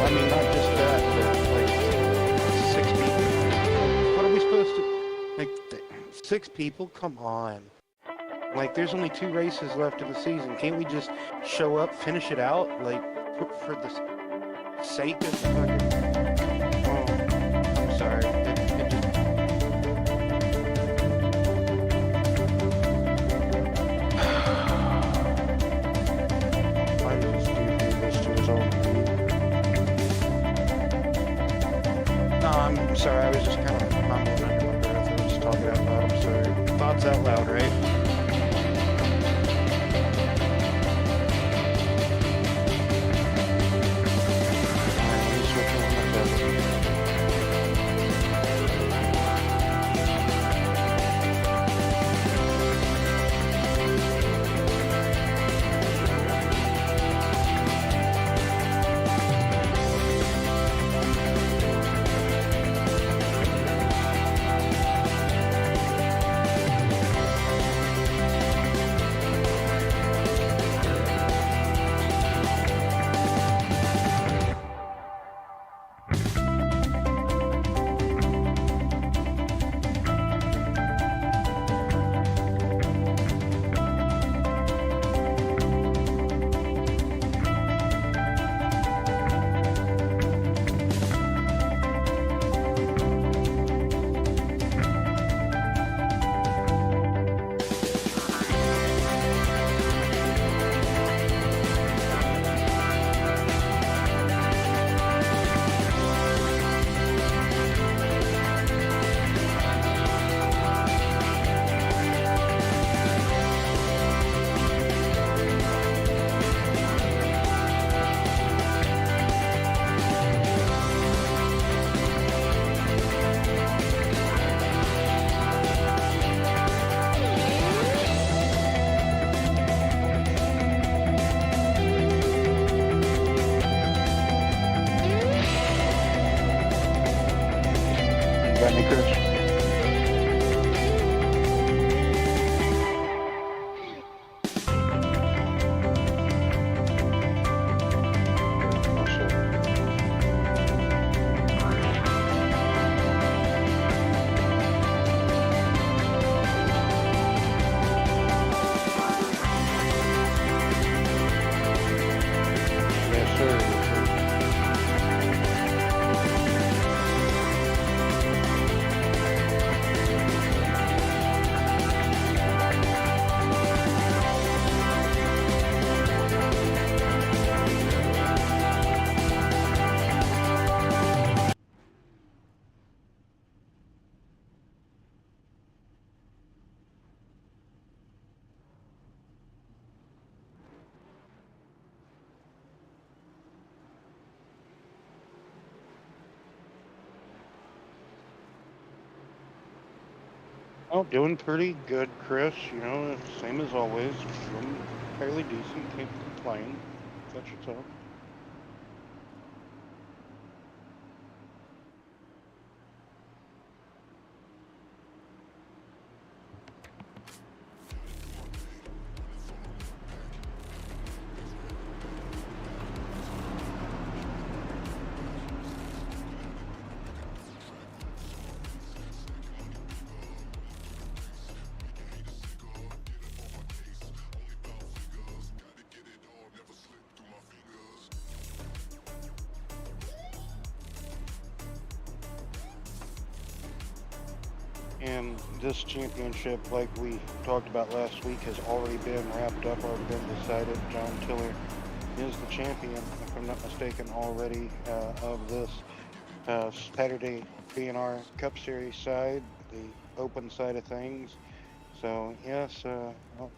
I mean, not just that, but like 6 people. What are we supposed to, like, 6 people? Come on. Like, there's only 2 races left in the season. Can't we just show up, finish it out, like, for the sake of fucking... Oh, I'm sorry. It just... Why does this dude do this to his own team? No, I'm sorry. I was just kind of mumbling under my breath. I was just talking out loud. I'm sorry. Thoughts out loud, right? Got me, Chris? Yes, sir. Oh, doing pretty good, Chris. You know, same as always. Doing fairly decent. Can't complain. That's yourself. And this championship, like we talked about last week, has already been wrapped up, already been decided. John Tiller is the champion, if I'm not mistaken, already of this Saturday BNR Cup Series side, the open side of things. So, yes, well,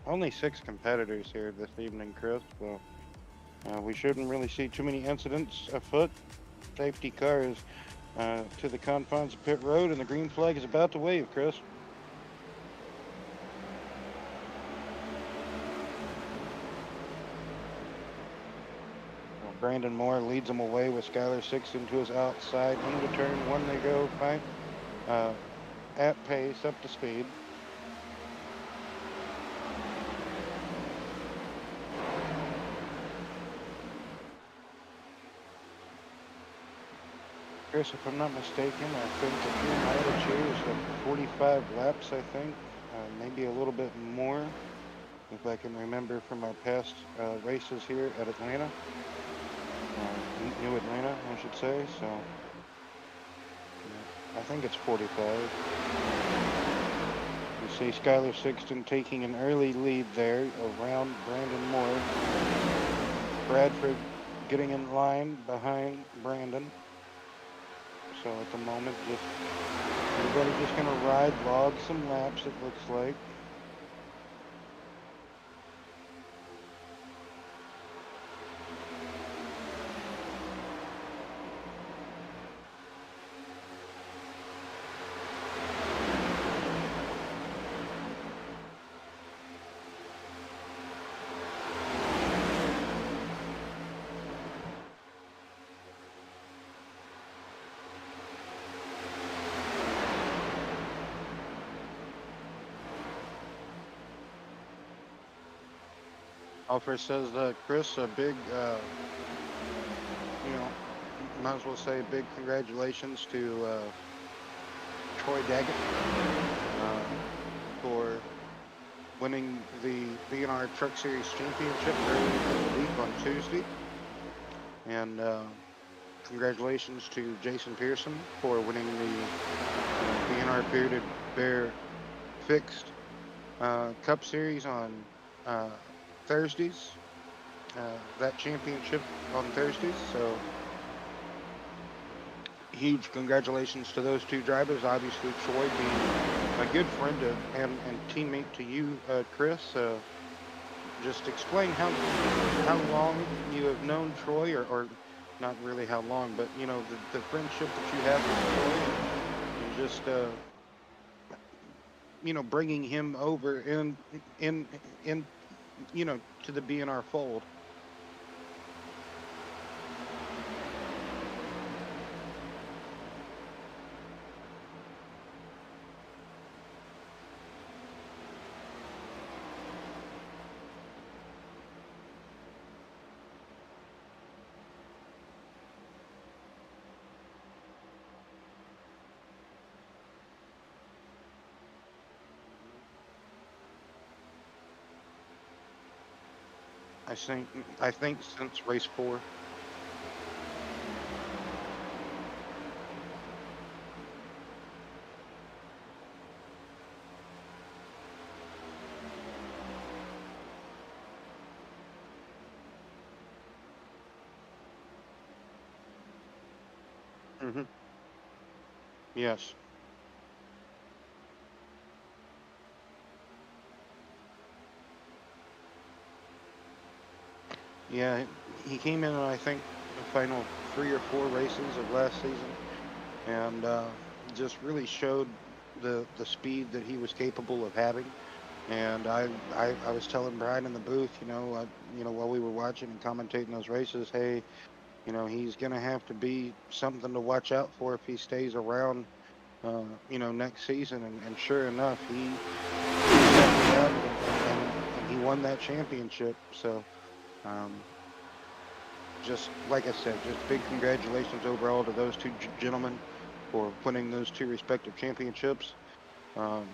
only 6 competitors here this evening, Chris. So, we shouldn't really see too many incidents afoot. Safety car is to the confines of pit road, and the green flag is about to wave, Chris. Well, Brandon Moore leads them away with Skylar 6 into his outside. Into turn 1 they go, fine. At pace, up to speed. Chris, if I'm not mistaken, I think the fuel mileage here is like 45 laps, I think. Maybe a little bit more, if I can remember from our past races here at Atlanta. New Atlanta, I should say. So, yeah, I think it's 45. You see Skylar Sixton taking an early lead there around Brandon Moore. Bradford getting in line behind Brandon. So at the moment, just everybody just gonna ride, log some laps, it looks like. Alfred says, Chris, a big, you know, might as well say big congratulations to Troy Daggett uh, for winning the BNR Truck Series Championship early in the week on Tuesday. And congratulations to Jason Pearson for winning the BNR Bearded Bear Fixed Cup Series on uh, Thursdays. That championship on Thursdays. So huge congratulations to those two drivers. Obviously, Troy being a good friend of, and teammate to you, Chris. Just explain how long you have known Troy, or not really how long, but you know the friendship that you have with Troy, and just you know bringing him over in you know to the BNR fold. I think I think since race 4. Hmm. Yes. Yeah, he came in, I think, the final 3 or 4 races of last season, and just really showed the speed that he was capable of having. And I was telling Brian in the booth, you know, while we were watching and commentating those races, hey, you know, he's gonna have to be something to watch out for if he stays around, you know, next season. And sure enough, he stepped up and he won that championship. So. Um, just like I said, just big congratulations overall to those two gentlemen for winning those two respective championships. Um,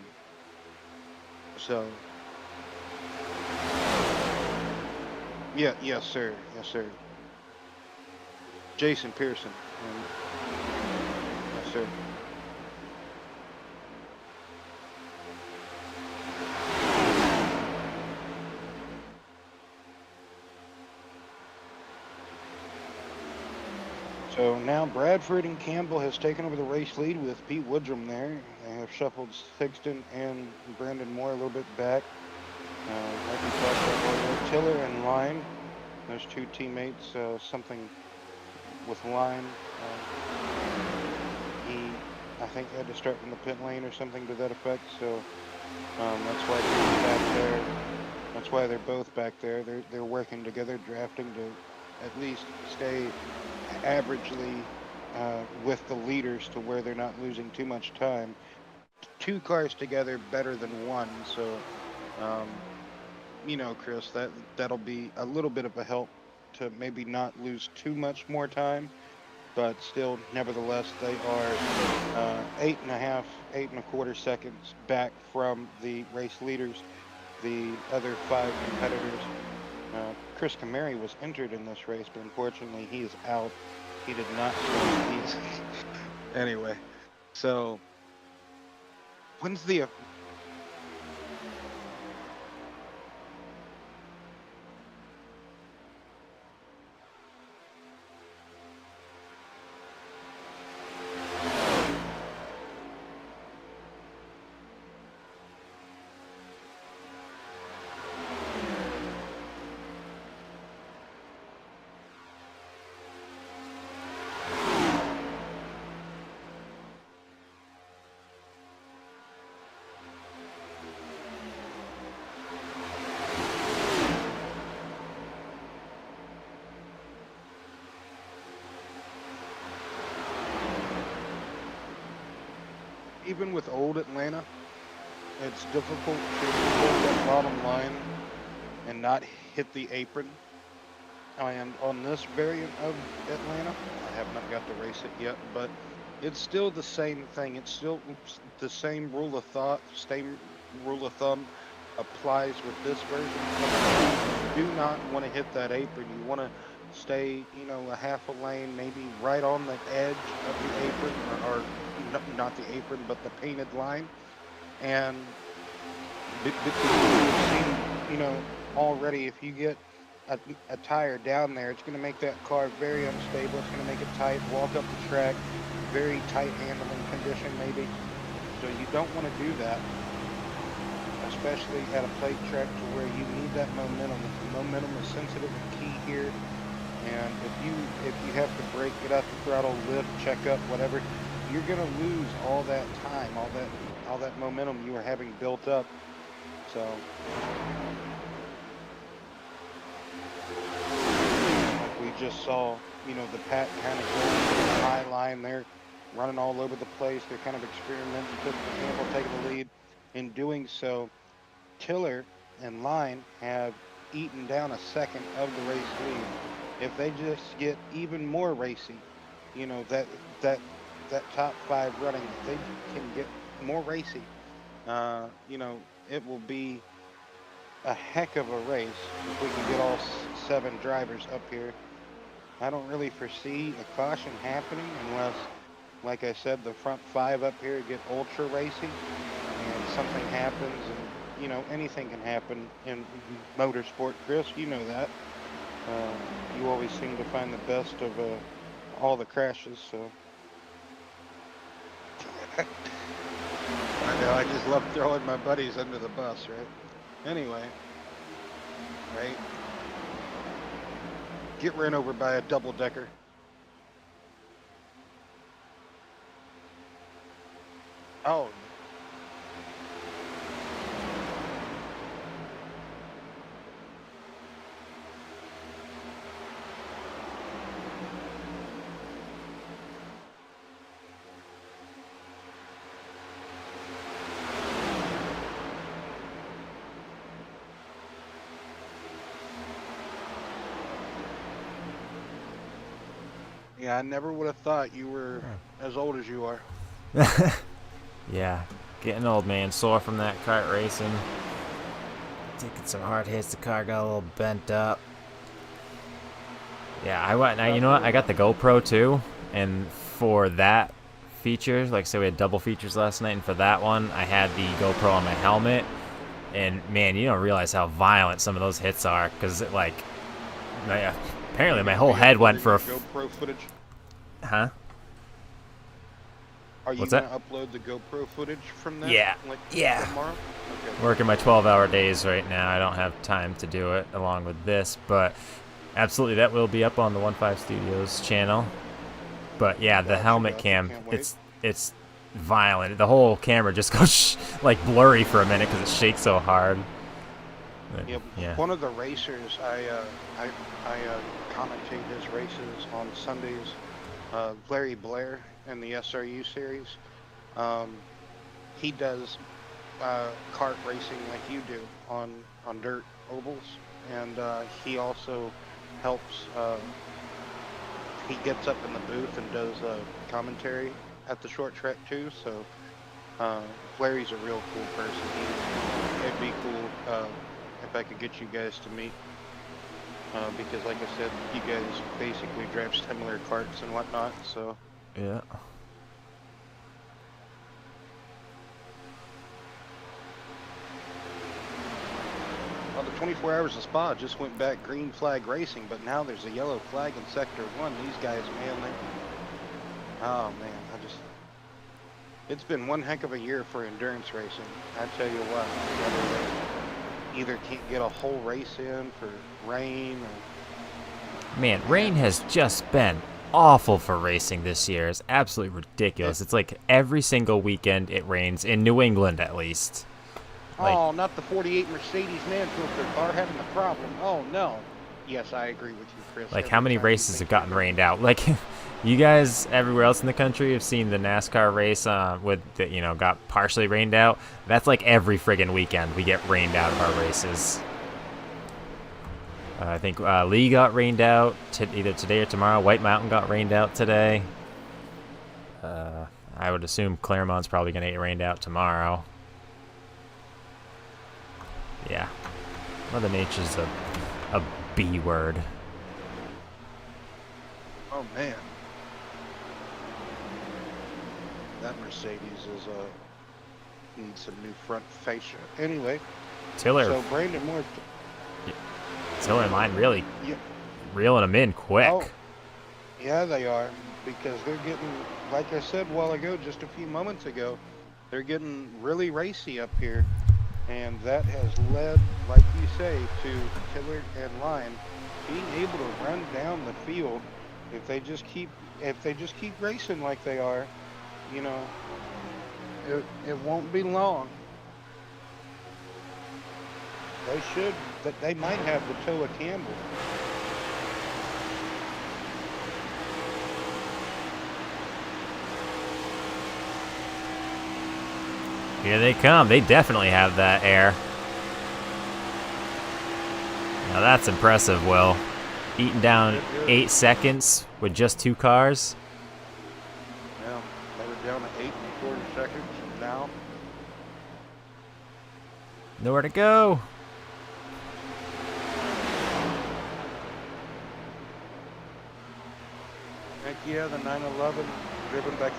so yeah, yes, sir, yes, sir. Jason Pearson, and yes, sir. So now Bradford and Campbell has taken over the race lead with Pete Woodrum there. They have shuffled Sixton and Brandon Moore a little bit back. Like we talked about earlier, Tiller and Line, those two teammates, something with Line. He, I think, had to start from the pit lane or something to that effect. So that's why they're back there. That's why they're both back there. They're working together, drafting to at least stay averagely with the leaders to where they're not losing too much time. Two cars together better than one. So um, you know, Chris, that'll be a little bit of a help to maybe not lose too much more time. but still, nevertheless, they are 8.5, 8.25 seconds back from the race leaders, the other five competitors. Chris Camary was entered in this race, but unfortunately, he is out. He did not start. He's anyway. So when's the even with old Atlanta, it's difficult to hold that bottom line and not hit the apron. And on this variant of Atlanta, I have not got to race it yet, but it's still the same thing. It's still the same rule of thought, same rule of thumb applies with this version. You do not want to hit that apron. You want to stay, a half a lane, maybe right on the edge of the apron, or not the apron, but the painted line. And we've seen, already if you get a tire down there, it's going to make that car very unstable. It's going to make it tight, walk up the track, very tight handling condition maybe. So you don't want to do that, especially at a plate track to where you need that momentum. The momentum is sensitive and key here. And if you have to brake, get out the throttle, lift, check up, whatever, you're going to lose all that time, all that momentum you were having built up. So like we just saw, the pack kind of going to the high line there, running all over the place. They're kind of experimenting, Campbell taking the lead. In doing so, Tiller and Line have eaten down a second of the race lead. If they just get even more racy, that top five running, if they can get more racy, it will be a heck of a race if we can get all seven drivers up here. I don't really foresee a caution happening unless, like I said, the front five up here get ultra racy and something happens, and anything can happen in motorsport. Chris, you know that. You always seem to find the best of all the crashes, so I know I just love throwing my buddies under the bus, right? Anyway, right? Get ran over by a double decker. Oh. Yeah, I never would have thought you were as old as you are. Yeah, getting old, man. Sore from that kart racing. Taking some hard hits. The car got a little bent up. Yeah, I went. Now you know what? I got the GoPro too, and for that feature, like say we had double features last night, and for that one, I had the GoPro on my helmet. And man, you don't realize how violent some of those hits are, because apparently my whole head went for a GoPro footage. Huh? Are you What's going that? to upload the GoPro footage from that? Yeah. Like Yeah. tomorrow? Okay. Working my 12-hour days right now. I don't have time to do it along with this, but absolutely that will be up on the 15 Studios channel. But yeah, the helmet cam, it's violent. The whole camera just goes like blurry for a minute because it shakes so hard. But, yeah. One of the racers, I commentate his races on Sundays. Larry Blair in the SRU series. He does kart racing like you do on dirt ovals, and he also helps he gets up in the booth and does commentary at the short track too. So Flary's a real cool person. It'd be cool if I could get you guys to meet. Because like I said, you guys basically drive similar carts and whatnot, so. Yeah. Well, the 24 Hours of Spa just went back green flag racing, but now there's a yellow flag in Sector 1. These guys, man, oh man, it's been one heck of a year for endurance racing. I tell you what, either can't get a whole race in for rain or... Man, rain has just been awful for racing this year. It's absolutely ridiculous. It's like every single weekend it rains, in New England at least. Like, oh, not the 48 Mercedes man-filter car having a problem. Oh, no. Yes, I agree with you, Chris. Like, how many races have gotten rained out? Like, you guys everywhere else in the country have seen the NASCAR race that got partially rained out. That's like every friggin' weekend we get rained out of our races. I think Lee got rained out either today or tomorrow. White Mountain got rained out today. I would assume Claremont's probably going to get rained out tomorrow. Yeah. Mother Nature's a B word. Oh, man. That Mercedes needs some new front fascia. Anyway. Tiller. So, Brandon Moore... Tiller and Line really reeling them in quick. Oh, yeah, they are, because they're getting, like I said a while ago, just a few moments ago, they're getting really racy up here, and that has led, like you say, to Tiller and Line being able to run down the field. If they just keep racing like they are, you know, it won't be long. They might have the toe of Campbell. Here they come. They definitely have that air. Now that's impressive, Will. Eating down 8 seconds with just 2 cars. Yeah, they were down to 8 1/4 seconds now. Nowhere to go. Heck yeah, the 911 driven by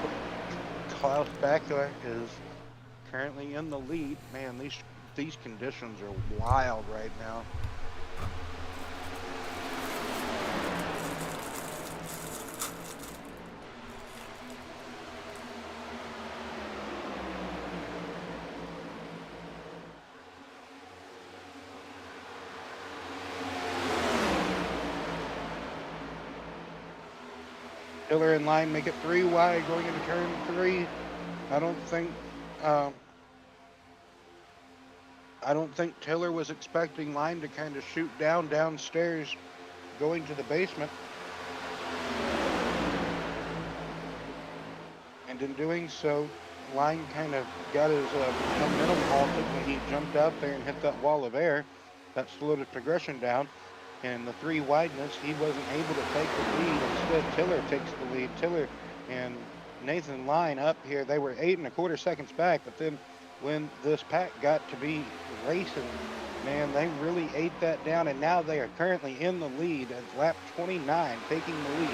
Klaus Bachler is currently in the lead. Man, these conditions are wild right now. Tiller in line, make it 3 wide going into turn 3. I don't think Tiller was expecting Line to kind of shoot downstairs going to the basement. And in doing so, Line kind of got his momentum halted when he jumped out there and hit that wall of air. That slowed his progression down. And the 3 wideness, he wasn't able to take the lead. Instead, Tiller takes the lead. Tiller and Nathan Line up here, they were 8 1/4 seconds back, but then when this pack got to be racing, man, they really ate that down, and now they are currently in the lead at lap 29, taking the lead.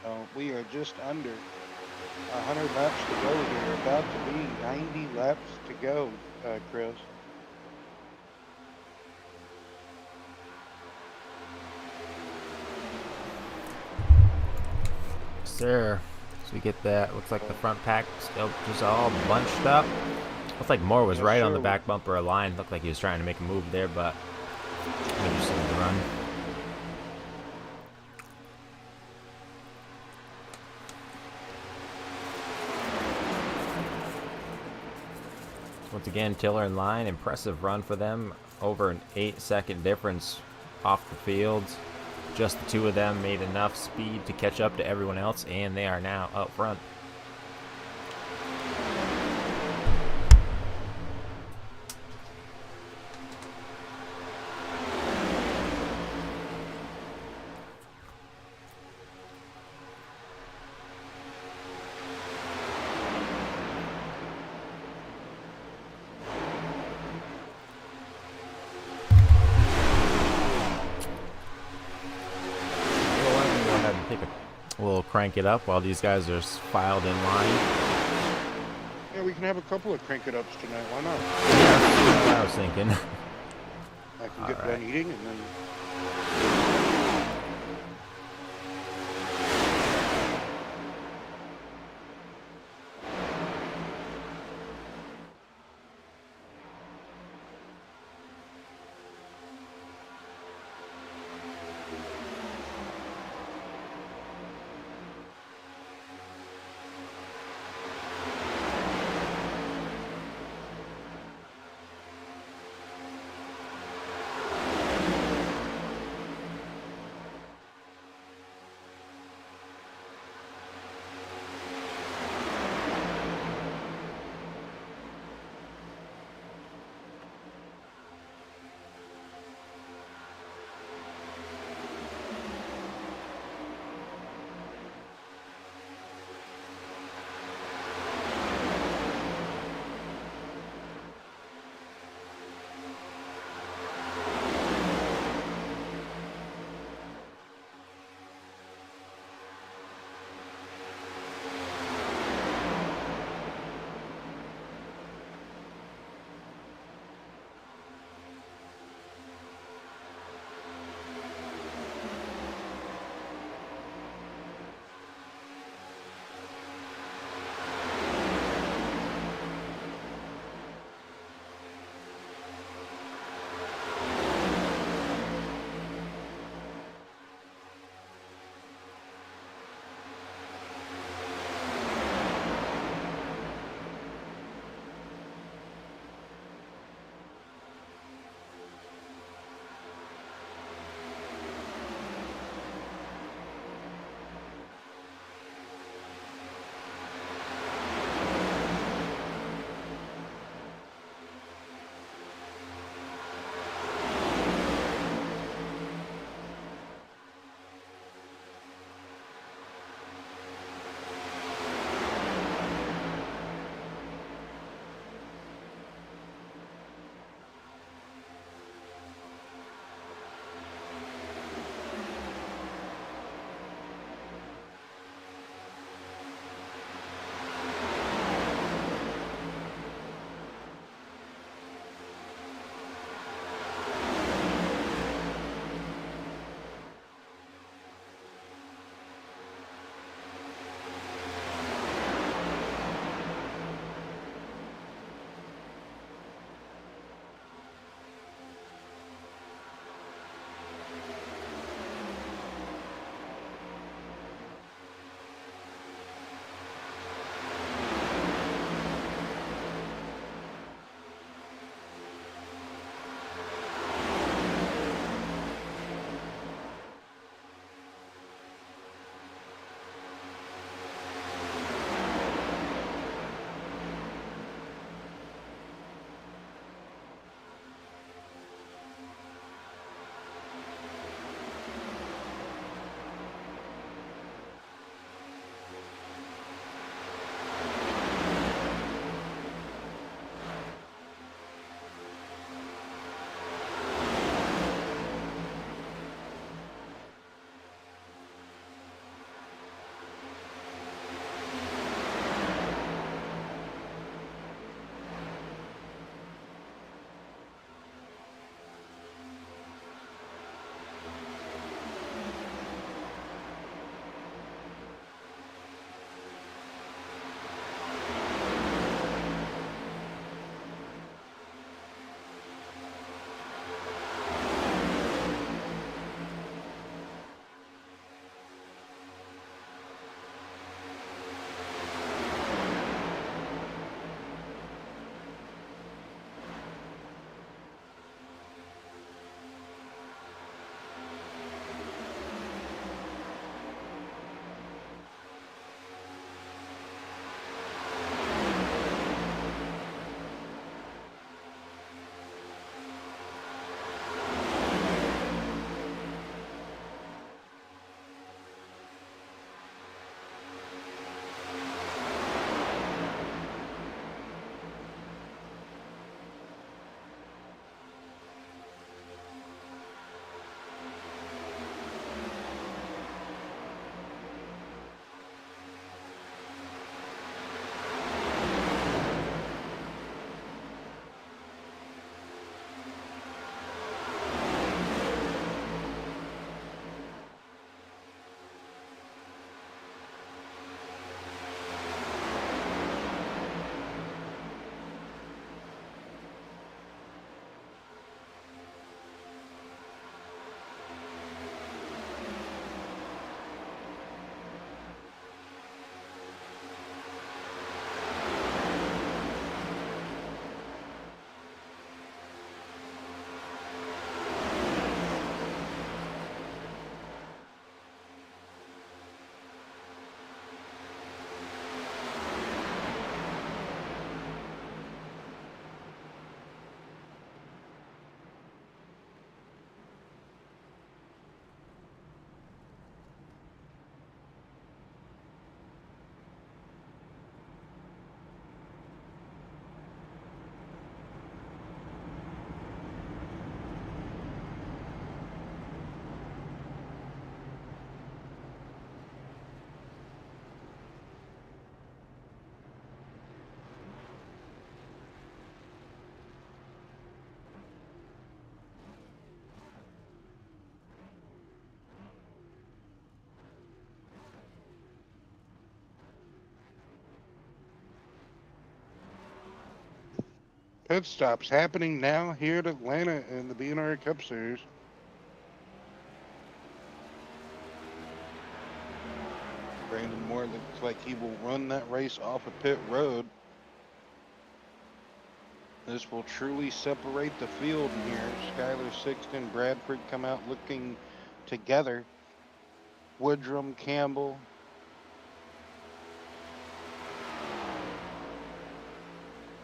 So we are just under 100 laps to go here, about to be 90 laps to go, Chris. Sir, so we get that. Looks like the front pack still just all bunched up. Looks like Moore was right on the back bumper of Line. Looked like he was trying to make a move there, but interesting to run. Once again, Tiller and Line, impressive run for them. Over an 8-second difference off the field. Just the 2 of them made enough speed to catch up to everyone else, and they are now up front. We'll crank it up while these guys are filed in line. Yeah, we can have a couple of crank it ups tonight. Why not? Yeah, that's what I was thinking. I can get done eating and then. pit stops happening now here at Atlanta in the BNR Cup Series. Brandon Moore looks like he will run that race off of pit road. This will truly separate the field here. Skyler Sixton, Bradford come out looking together. Woodrum, Campbell.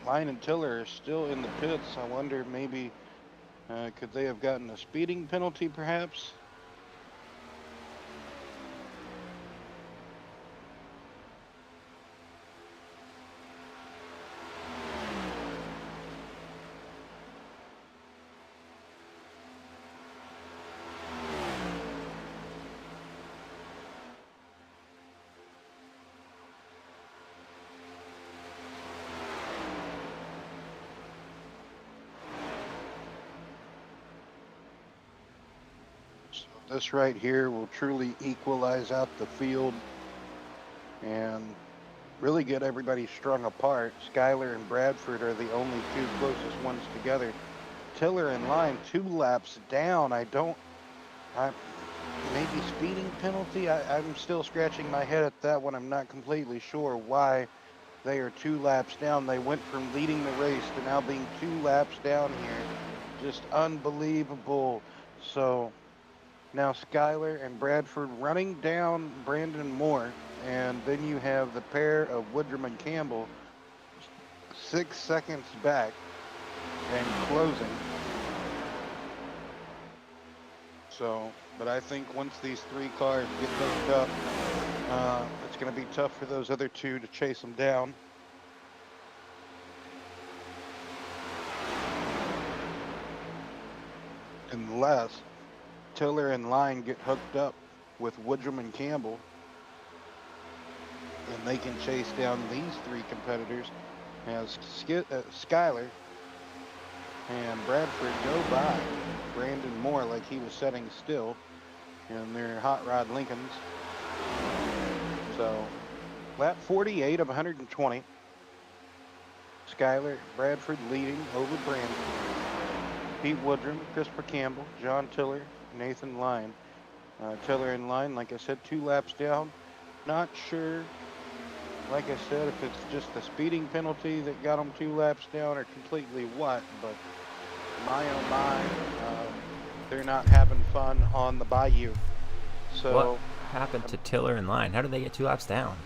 Line and Tiller are still in the pits. I wonder maybe could they have gotten a speeding penalty perhaps? This right here will truly equalize out the field and really get everybody strung apart. Skyler and Bradford are the only two closest ones together. Tiller in line 2 laps down. Maybe speeding penalty? I'm still scratching my head at that one. I'm not completely sure why they are 2 laps down. They went from leading the race to now being 2 laps down here. Just unbelievable. So now Skyler and Bradford running down Brandon Moore, and then you have the pair of Woodrum and Campbell 6 seconds back and closing. So, but I think once these 3 cars get hooked up, it's going to be tough for those other 2 to chase them down. Unless Tiller and Line get hooked up with Woodrum and Campbell, and they can chase down these 3 competitors as Skyler and Bradford go by Brandon Moore like he was setting still in their Hot Rod Lincolns. So lap 48 of 120. Skyler Bradford leading over Brandon. Pete Woodrum, Christopher Campbell, John Tiller, Nathan Line. Tiller in line, like I said, 2 laps down. Not sure, like I said, if it's just the speeding penalty that got them 2 laps down or completely what, but my oh my, they're not having fun on the Bayou. So what happened to Tiller in line? How did they get 2 laps down?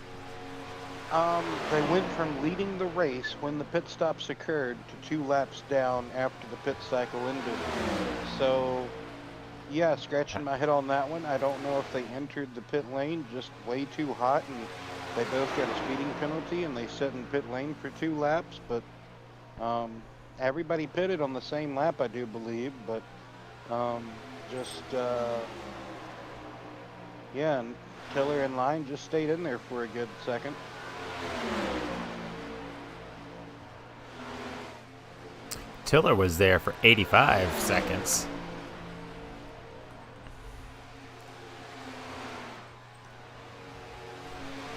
They went from leading the race when the pit stops occurred to 2 laps down after the pit cycle ended. So yeah, scratching my head on that one. I don't know if they entered the pit lane just way too hot and they both got a speeding penalty and they sat in pit lane for 2 laps, but everybody pitted on the same lap, I do believe, but yeah, and Tiller in line just stayed in there for a good second. Tiller was there for 85 seconds.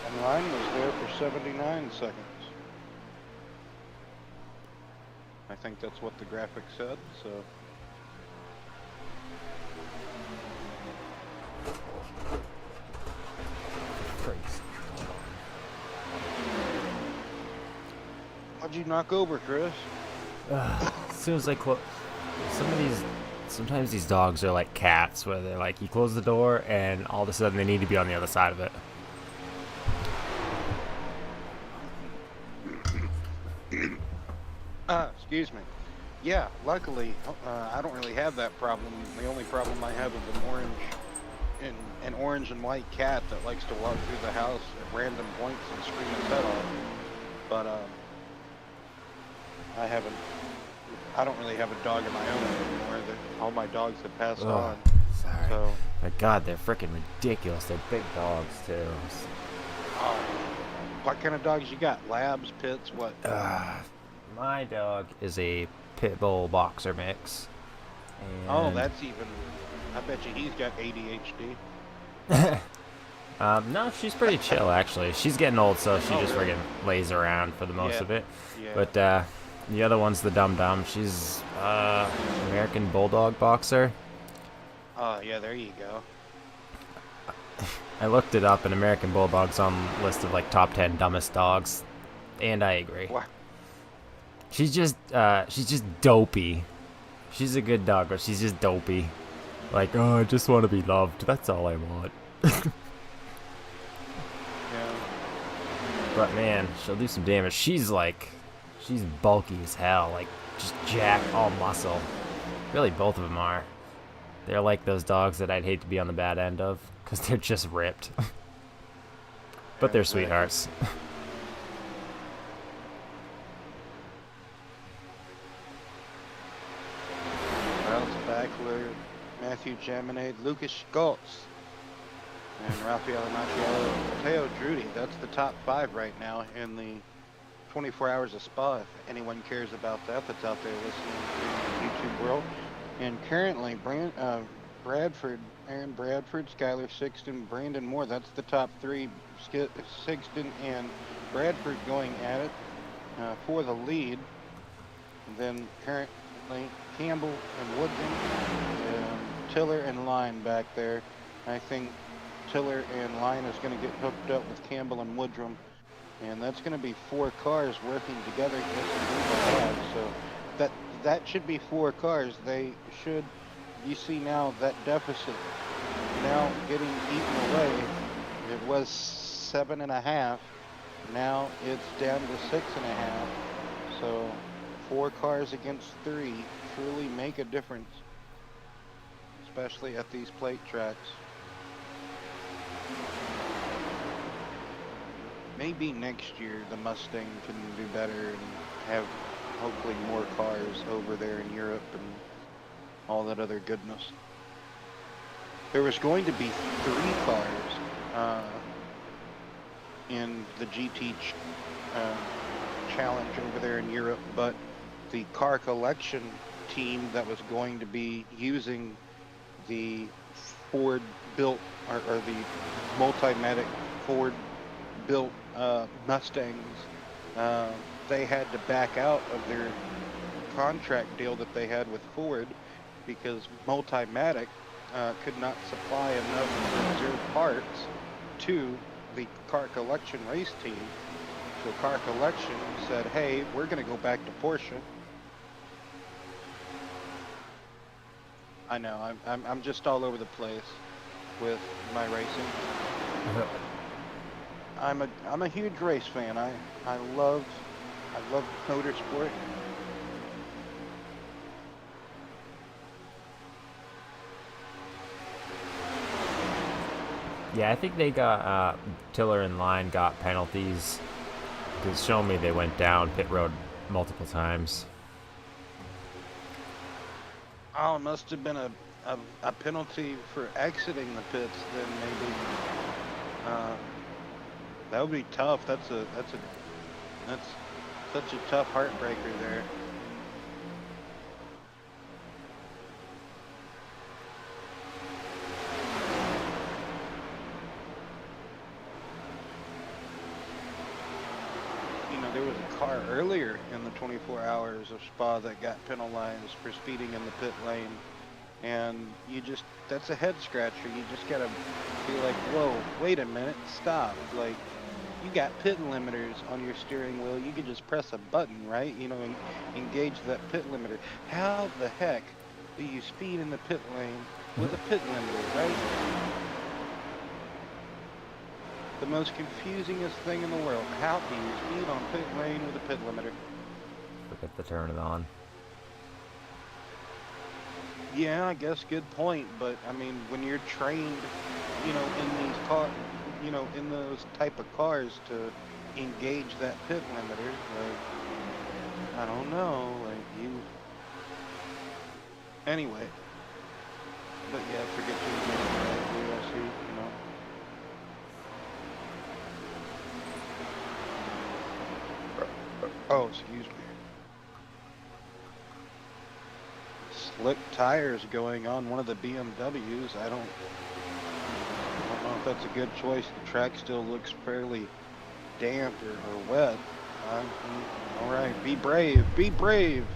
And Line was there for 79 seconds. I think that's what the graphic said, so. What'd you knock over, Chris? As soon as I close, sometimes these dogs are like cats, where they're like, you close the door and all of a sudden they need to be on the other side of it. Excuse me. Yeah, luckily, I don't really have that problem. The only problem I have is an orange and white cat that likes to walk through the house at random points and scream his head off. But I don't really have a dog of my own anymore. All my dogs have passed on. Sorry. So, my God, they're freaking ridiculous. They're big dogs too. what kind of dogs you got? Labs, pits, what? My dog is a pit bull boxer mix. And that's even. I bet you he's got ADHD. No, she's pretty chill actually. She's getting old, so she just really? friggin' lays around for the most of it. Yeah. But The other one's the Dum Dum. She's American Bulldog boxer. Oh, yeah, there you go. I looked it up, and American Bulldog's on the list of like top 10 dumbest dogs, and I agree. What? She's just dopey. She's a good dog, but she's just dopey. Like, oh, I just want to be loved. That's all I want. Yeah. But man, she'll do some damage. She's bulky as hell. Like, just jack, all muscle. Really, both of them are. They're like those dogs that I'd hate to be on the bad end of, because they're just ripped. But they're sweethearts. Rattles back where Matthew Chaminade, Lucas Schultz, and Rafael Macchiello, Mateo Drudy. That's the top 5 right now in the 24 Hours of Spa, if anyone cares about that, that's out there listening to the YouTube world. And currently, Bradford, Aaron Bradford, Skylar Sixton, Brandon Moore, that's the top 3. Sixton and Bradford going at it for the lead. And then currently Campbell and Woodrum, and Tiller and Line back there. I think Tiller and Line is going to get hooked up with Campbell and Woodrum, and that's going to be 4 cars working together against the group they have. So that should be 4 cars. They should. You see now that deficit now getting eaten away. It was 7.5. Now it's down to 6.5. So 4 cars against 3 truly make a difference, especially at these plate tracks. Maybe next year the Mustang can do better and have hopefully more cars over there in Europe and all that other goodness. There was going to be 3 cars in the GT challenge over there in Europe, but the car collection team that was going to be using the Ford built or the Multimatic Ford built Mustangs, they had to back out of their contract deal that they had with Ford because Multimatic could not supply enough reserve parts to the car collection race team. So car collection said, hey, we're going to go back to Porsche. I know, I'm just all over the place with my racing. I'm a huge race fan. I love motorsport. Yeah, I think they got Tiller and Line got penalties because show me they went down pit road multiple times. Oh, it must have been a penalty for exiting the pits then maybe. That would be tough. That's such a tough heartbreaker there. You know, there was a car earlier in the 24 Hours of Spa that got penalized for speeding in the pit lane. And that's a head scratcher. You just gotta be like, whoa, wait a minute, stop. Like, you got pit limiters on your steering wheel. You can just press a button, right? You know, and engage that pit limiter. How the heck do you speed in the pit lane with a pit limiter, right? The most confusingest thing in the world. How do you speed on pit lane with a pit limiter? Forget to turn it on. Yeah, I guess good point, but I mean, when you're trained, you know, in these cars, you know, in those type of cars to engage that pit limiter, like, I don't know, like you. Anyway, but yeah, forget to USC, you know. Oh, excuse me. Slick tires going on one of the BMWs. I don't know if that's a good choice. The track still looks fairly damp or wet. All right, be brave. Be brave.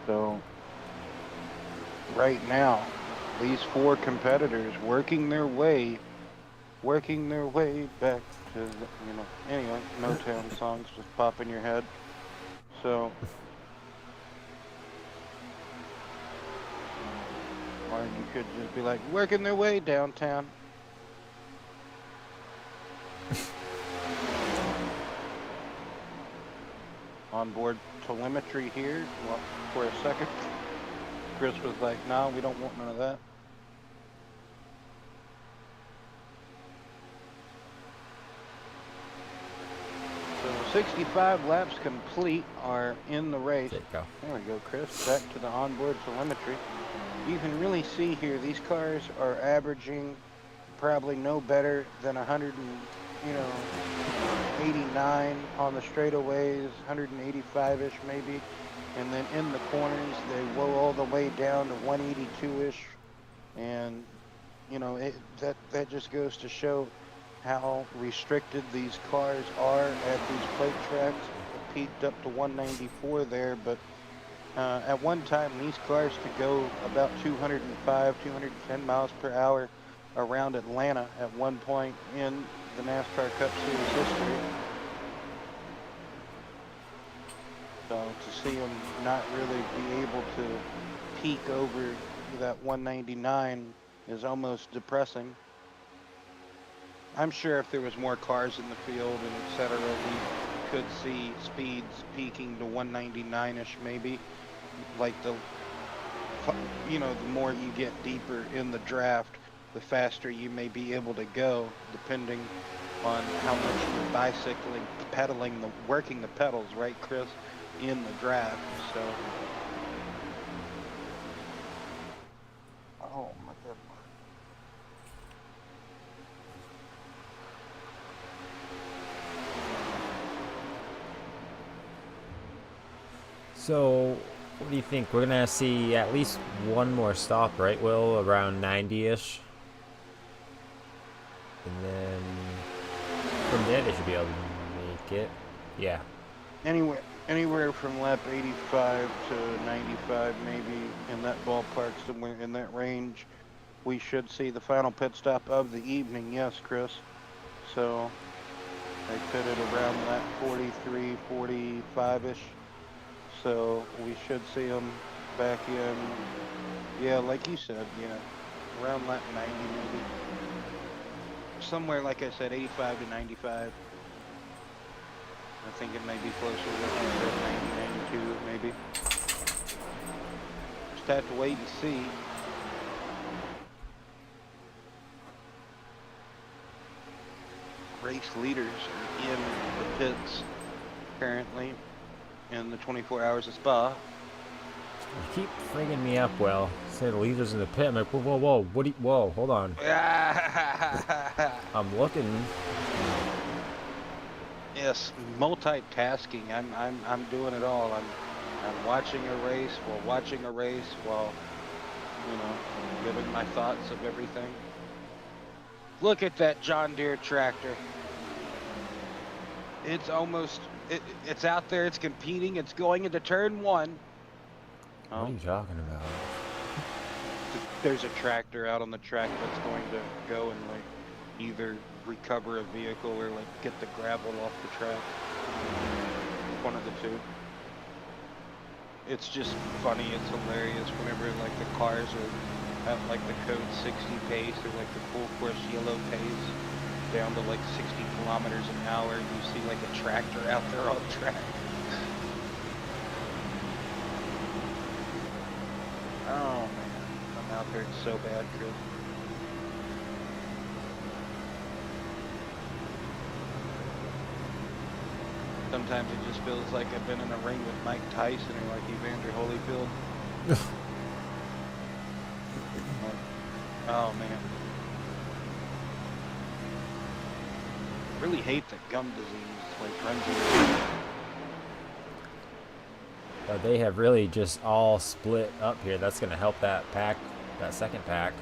So, right now, these 4 competitors working their way back to the, anyway, Motown songs just pop in your head. So, or you could just be like, working their way downtown. Onboard telemetry here. Well, for a second, Chris was like, no, we don't want none of that. So 65 laps complete are in the race. There you go. There we go, Chris. Back to the onboard telemetry. You can really see here, these cars are averaging probably no better than 89 on the straightaways, 185-ish maybe. And then in the corners, they roll all the way down to 182-ish. And, that just goes to show how restricted these cars are at these plate tracks. It peaked up to 194 there, but at one time, these cars could go about 205, 210 miles per hour around Atlanta at one point in the NASCAR Cup Series history. So to see them not really be able to peak over that 199 is almost depressing. I'm sure if there was more cars in the field and etc., we could see speeds peaking to 199-ish maybe. Like the more you get deeper in the draft, the faster you may be able to go, depending on how much you're bicycling, pedaling, working the pedals, right, Chris, in the draft. So, oh my goodness. So, what do you think? We're gonna see at least one more stop, right, Will? Around 90-ish. And then from there they should be able to make it. Yeah. Anywhere from lap 85 to 95, maybe in that ballpark, somewhere in that range, we should see the final pit stop of the evening. Yes, Chris. So they pitted around lap 43, 45-ish. So we should see them back in, yeah, like you said, around lap 90 maybe. Somewhere, like I said, 85 to 95. I think it may be closer to what you said, 90, 92 maybe. Just have to wait and see. Race leaders are in the pits currently in the 24 hours of Spa. You keep frigging me up, Will. Say the leaders in the pit. I'm like, whoa, whoa, hold on. I'm looking. Yes, multitasking. I'm doing it all. I'm watching a race while giving my thoughts of everything. Look at that John Deere tractor. It's almost it's out there, it's competing, it's going into turn 1. What are you talking about? There's a tractor out on the track that's going to go and either recover a vehicle or get the gravel off the track. One of the two. It's just funny, it's hilarious whenever the cars are at the code 60 pace or the full course yellow pace down to 60 kilometers an hour, and you see a tractor out there on the track. Oh man, I'm out there so bad, Chris. Sometimes it just feels like I've been in a ring with Mike Tyson or Evander Holyfield. Oh man. Really hate that gum disease runs in. They have really just all split up here. That's gonna help that pack, that second pack.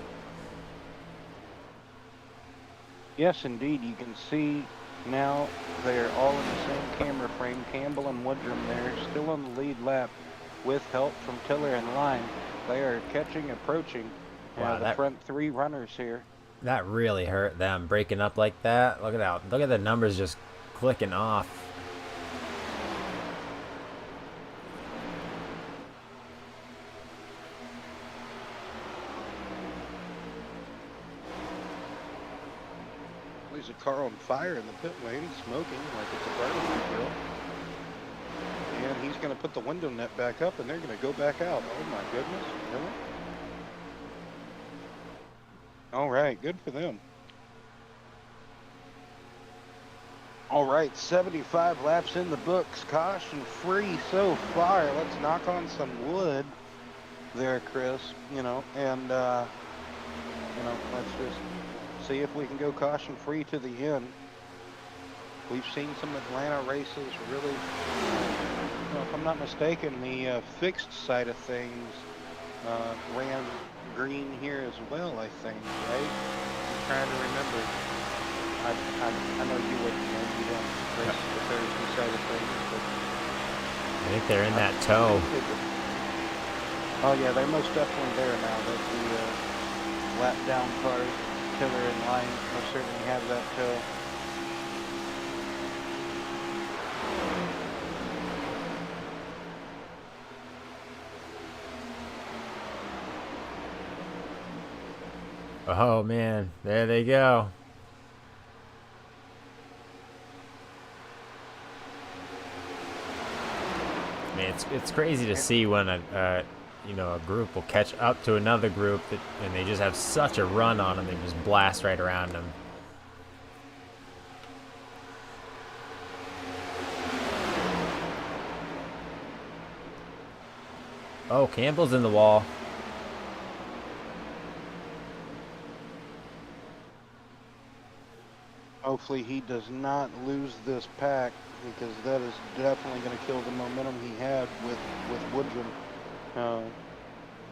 Yes, indeed. You can see now they're all in the same camera frame. Campbell and Woodrum there, still on the lead lap with help from Tiller and Line. They are approaching Wow, the front three runners here. that really hurt them breaking up like that. Look at that. Look at the numbers just clicking off. There's a car on fire in the pit lane, smoking like it's a barbecue grill. And he's going to put the window net back up, and they're going to go back out. Oh, my goodness. Really? All right. Good for them. All right. 75 laps in the books. Caution free so far. Let's knock on some wood there, Chris. And, let's just see if we can go caution free to the end. We've seen some Atlanta races really, if I'm not mistaken, the fixed side of things ran green here as well, I think, right? I'm trying to remember. I know you wouldn't know. You don't race the Thursday side of things. But I think they're in that tow. Oh, yeah, they're most definitely there now. That the lap down cars, Tiller and Line, most certainly have that tow. Oh man, there they go. I mean, it's crazy to see when a group will catch up to another group and they just have such a run on them, they just blast right around them. Oh, Campbell's in the wall. Hopefully he does not lose this pack, because that is definitely going to kill the momentum he had with Woodrum.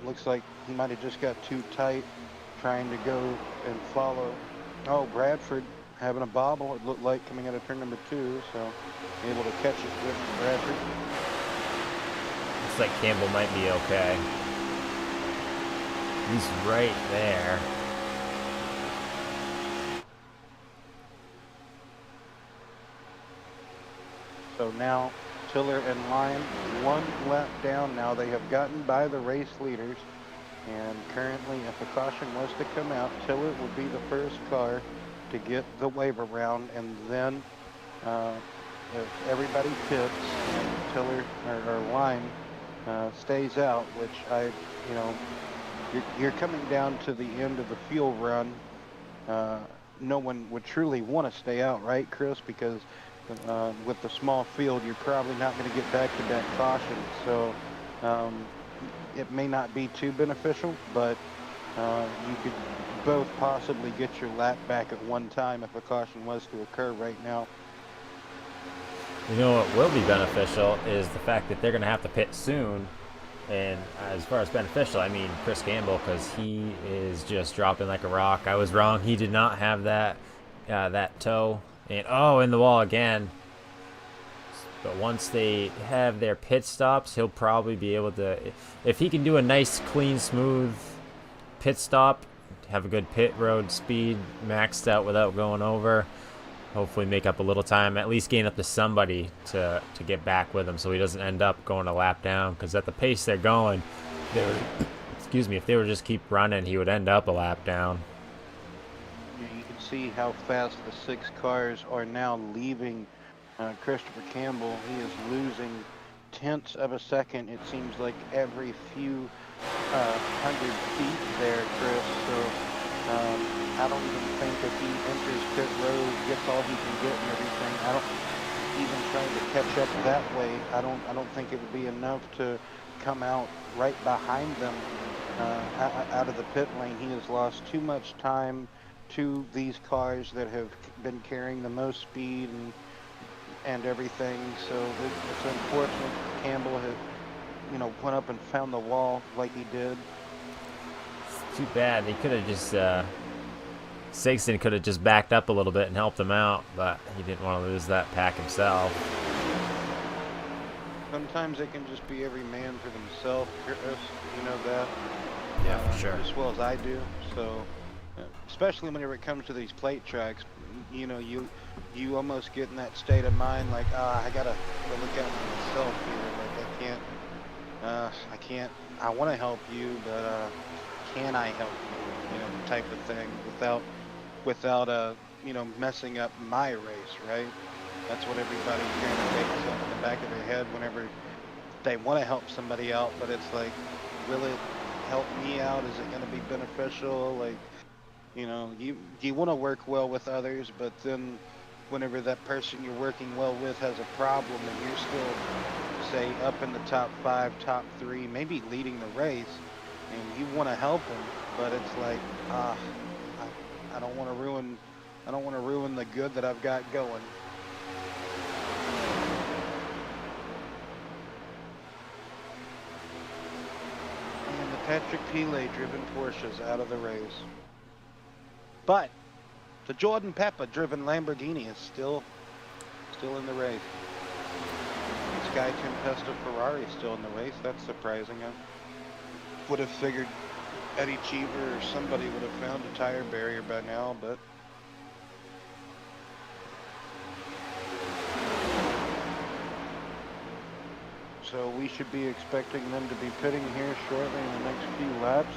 Looks like he might have just got too tight trying to go and follow. Oh, Bradford having a bobble, it looked like, coming out of turn number 2, so able to catch it with Bradford. Looks like Campbell might be okay. He's right there. So now Tiller and Line 1 lap down. Now they have gotten by the race leaders, and currently if a caution was to come out, Tiller would be the first car to get the wave around, and then if everybody pits and Tiller or Line stays out, which you're coming down to the end of the fuel run. No one would truly want to stay out, right, Chris? Because with the small field, you're probably not going to get back-to-back caution, so it may not be too beneficial, but you could both possibly get your lap back at one time if a caution was to occur right now. You know what will be beneficial is the fact that they're going to have to pit soon. And as far as beneficial, I mean Chris Campbell, because he is just dropping like a rock. I was wrong. He did not have that toe. And in the wall again. But once they have their pit stops, he'll probably be able to, if he can do a nice, clean, smooth pit stop, have a good pit road speed maxed out without going over, hopefully make up a little time, at least gain up to somebody to get back with him, so he doesn't end up going a lap down. Because at the pace they're going, if they were just keep running, he would end up a lap down. You can see how fast the 6 cars are now leaving Christopher Campbell. He is losing tenths of a second, it seems like, every few 100 feet there, Chris. So I don't even think if he enters pit road, gets all he can get and everything, I don't even trying to catch up that way. I don't think it would be enough to come out right behind them out of the pit lane. He has lost too much time to these cars that have been carrying the most speed and everything. So it's unfortunate Campbell had, went up and found the wall like he did. It's too bad. They could have just Sigston could have just backed up a little bit and helped him out, but he didn't want to lose that pack himself. Sometimes it can just be every man for themselves, Chris. You know that. Yeah, for sure. As well as I do. So, especially whenever it comes to these plate tracks, you know, you almost get in that state of mind like, I gotta look out for myself here. Like I can't. I want to help you, but can I help you? You know, type of thing without you know, messing up my race, right? That's what everybody kind of thinks in the back of their head whenever they want to help somebody out, but it's like, will it help me out? Is it going to be beneficial? Like, you know, you want to work well with others, but then whenever that person you're working well with has a problem and you're still, say, up in the top 5, top 3, maybe leading the race, and you want to help them, but it's like, I don't want to ruin the good that I've got going. And the Patrick Pile driven Porsches out of the race. But the Jordan Peppa driven Lamborghini is still in the race. Sky Tempesta Ferrari is still in the race. That's surprising. I would have figured Eddie Cheever or somebody would have found a tire barrier by now, but so we should be expecting them to be pitting here shortly in the next few laps.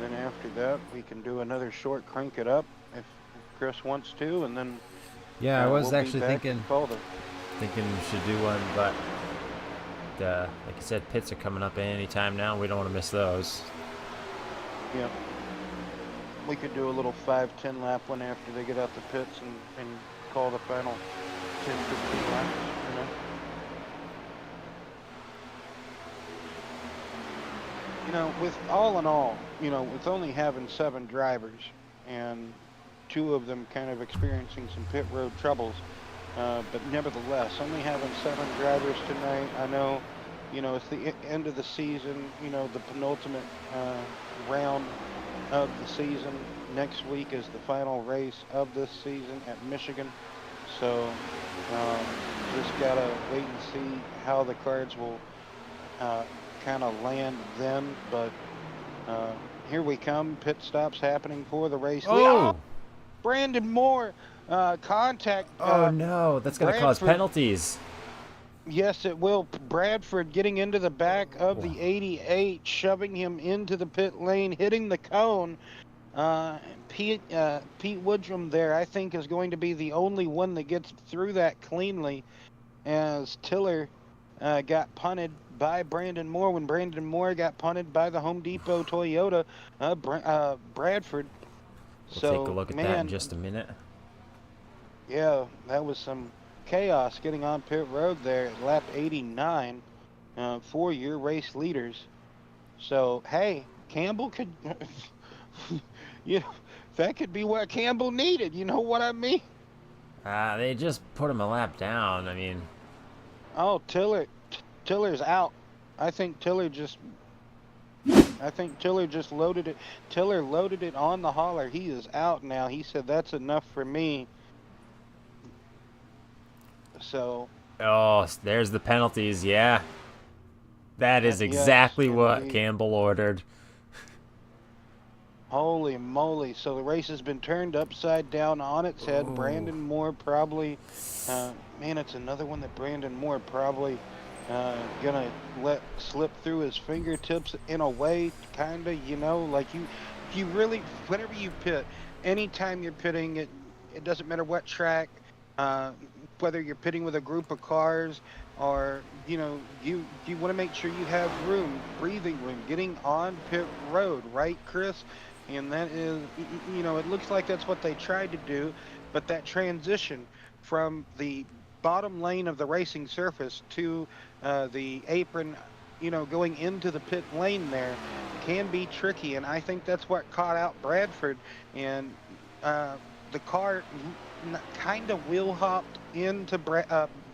Then after that, we can do another short crank it up if Chris wants to, and then yeah, I was we'll actually thinking we should do one, but like I said, pits are coming up any time now. We don't want to miss those. Yeah. We could do a little 5-10 lap one after they get out the pits and call the final 10-15 laps, you know. You know, with all in all, you know, with only having 7 drivers and 2 of them kind of experiencing some pit road troubles, but nevertheless, only having 7 drivers tonight, I know, you know, it's the end of the season, you know, the penultimate round of the season. Next week is the final race of this season at Michigan. So, just gotta wait and see how the cards will kind of land then, but here we come. Pit stops happening for the race. Oh! Brandon Moore contact. Oh no, that's going to cause penalties. Yes, it will. Bradford getting into the back of the 88, shoving him into the pit lane, hitting the cone. Pete Woodrum there, I think, is going to be the only one that gets through that cleanly, as Tiller got punted by Brandon Moore when Brandon Moore got punted by the Home Depot Toyota Bradford. We'll take a look at that in just a minute. Yeah, that was some chaos getting on pit road there at lap 89 for your race leaders. So, hey, Campbell could, you know, that could be what Campbell needed. You know what I mean? They just put him a lap down. I mean, oh, Tiller's out. I think Tiller just loaded it. Tiller loaded it on the hauler. He is out now. He said, that's enough for me. So. Oh, there's the penalties. Yeah. That is exactly what Campbell ordered. Holy moly. So the race has been turned upside down on its head. Ooh. Brandon Moore probably, man, it's another one that Brandon Moore probably gonna let slip through his fingertips in a way, kind of, you know, like you really, whenever you pit, anytime you're pitting, it doesn't matter what track, whether you're pitting with a group of cars or, you know, you want to make sure you have room, breathing room, getting on pit road, right, Chris? And that is, you know, it looks like that's what they tried to do, but that transition from the bottom lane of the racing surface to the apron, you know, going into the pit lane there can be tricky, and I think that's what caught out Bradford, and the car kind of wheel hopped into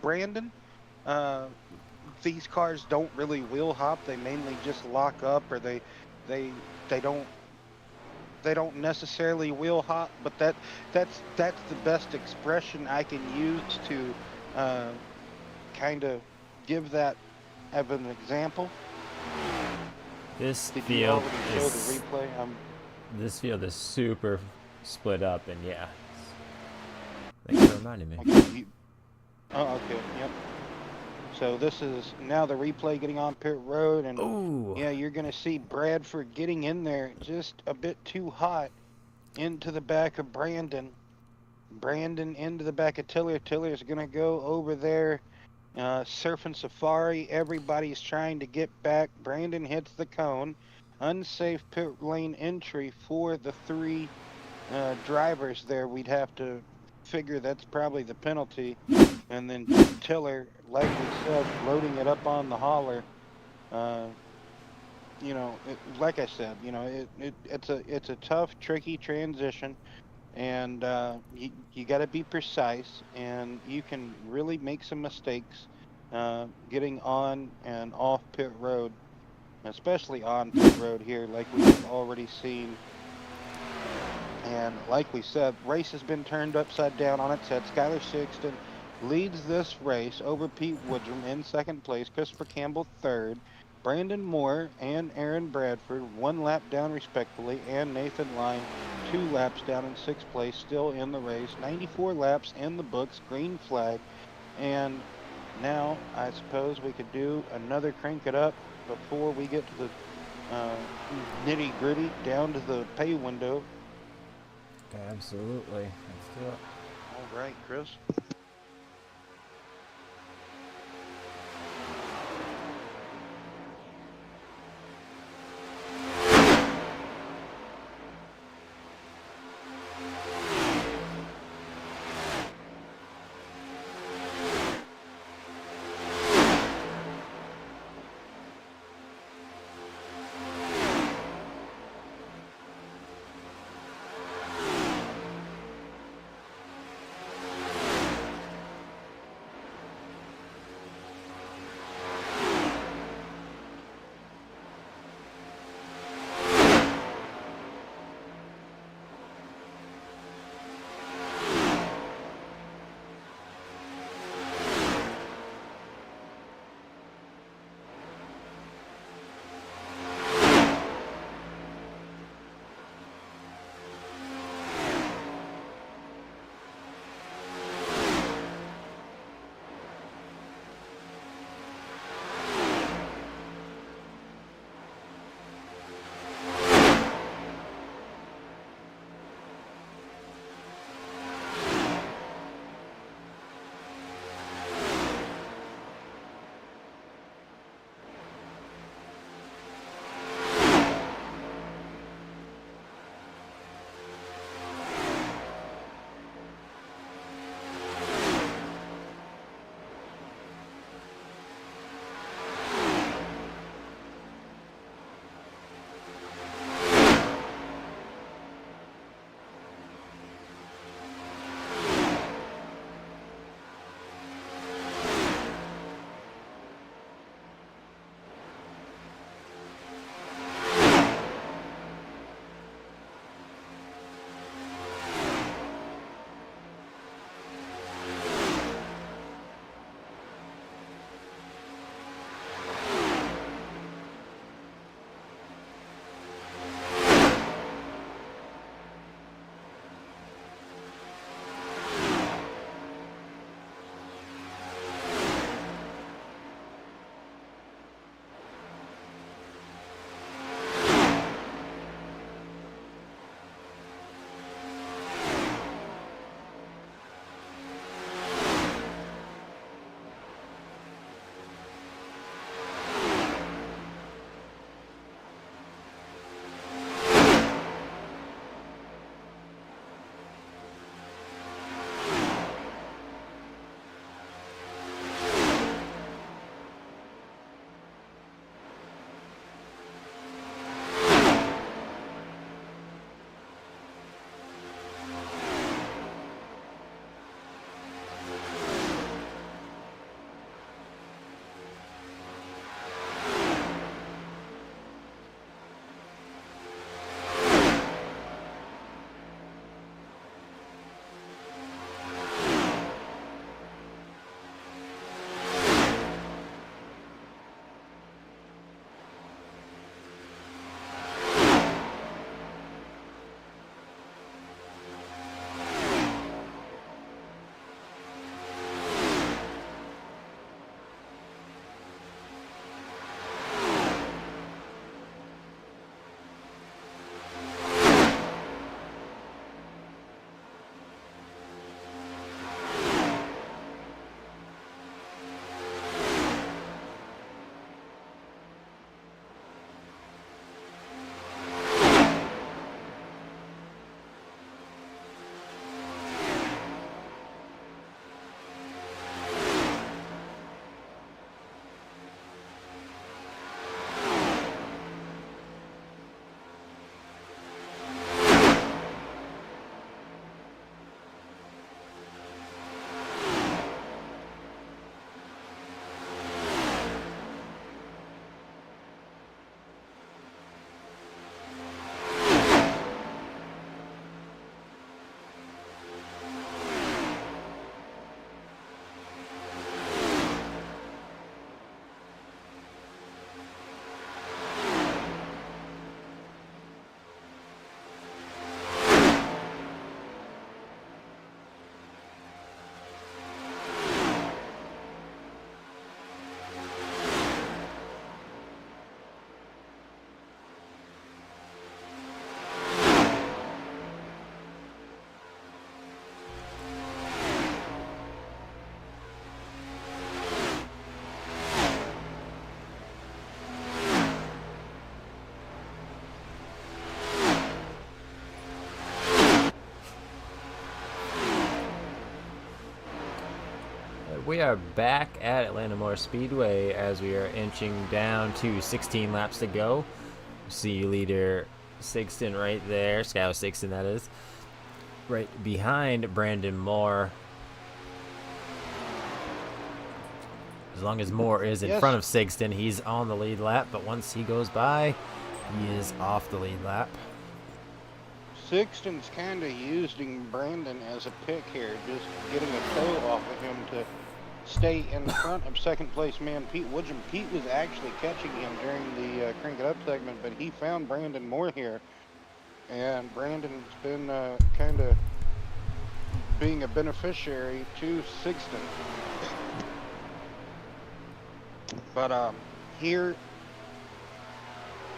Brandon. These cars don't really wheel hop, they mainly just lock up, or they don't, they don't necessarily wheel hop, but that's the best expression I can use to uh, kind of give that as an example. This Did you field already show the is replay? this field is super split up, and yeah. Thanks for reminding me. Okay, oh, okay, yep. So this is now the replay getting on pit road, and Ooh. yeah, you're gonna see Bradford getting in there just a bit too hot into the back of Brandon. Brandon into the back of Tiller. Tiller's gonna go over there, surfing safari. Everybody's trying to get back. Brandon hits the cone. Unsafe pit lane entry for the three drivers there. We'd have to figure that's probably the penalty. And then Tiller, like we said, loading it up on the hauler. Uh, like I said, it's a tough, tricky transition, and you got to be precise, and you can really make some mistakes getting on and off pit road, especially on pit road here, like we've already seen. And like we said, race has been turned upside down on its head. Skylar Sixton leads this race over Pete Woodrum in second place, Christopher Campbell third, Brandon Moore and Aaron Bradford 1 lap down respectfully, and Nathan Line 2 laps down in sixth place, still in the race. 94 laps in the books, green flag. And now I suppose we could do another crank it up before we get to the nitty gritty, down to the pay window. Absolutely. Let's do it. All right, Chris. we are back at Atlanta Motor Speedway as we are inching down to 16 laps to go. See leader Sigston right there, Skylar Sigston that is, right behind Brandon Moore. As long as Moore is in front of Sigston, he's on the lead lap, but once he goes by, he is off the lead lap. Sigston's kind of using Brandon as a pick here, just getting a toe off of him to stay in front of second place man Pete Woodrum. Pete was actually catching him during the Crank It Up segment, but he found Brandon Moore here, and Brandon's been kind of being a beneficiary to Sigston. But here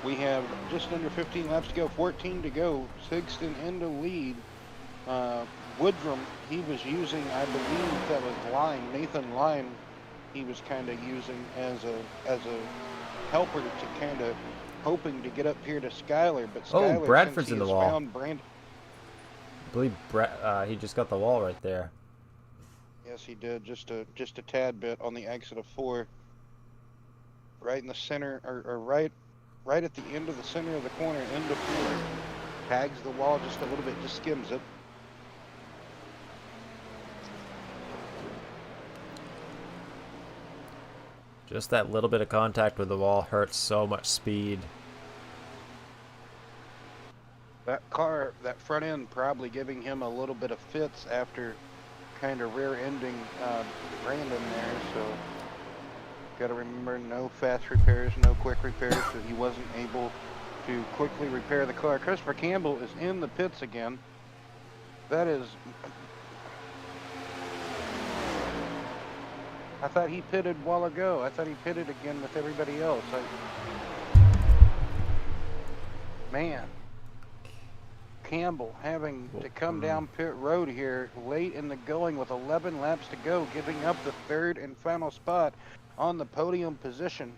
we have just under 15 laps to go, 14 to go. Sigston in the lead. Woodrum, he was using, I believe that was Nathan Line, he was kind of using as a helper to kind of hoping to get up here to Skylar. But Skylar, Bradford's in the wall. Found Brandon. I believe he just got the wall right there. Yes, he did, just a tad bit on the exit of 4. Right in the center, or right at the end of the center of the corner, end of 4. Tags the wall just a little bit, just skims it. Just that little bit of contact with the wall hurts so much speed. That car, that front end, probably giving him a little bit of fits after kind of rear-ending Brandon there, so got to remember, no fast repairs, no quick repairs, so he wasn't able to quickly repair the car. Christopher Campbell is in the pits again. That is... I thought he pitted a while ago. I thought he pitted again with everybody else. Man. Campbell having to come down pit road here late in the going with 11 laps to go, giving up the third and final spot on the podium position.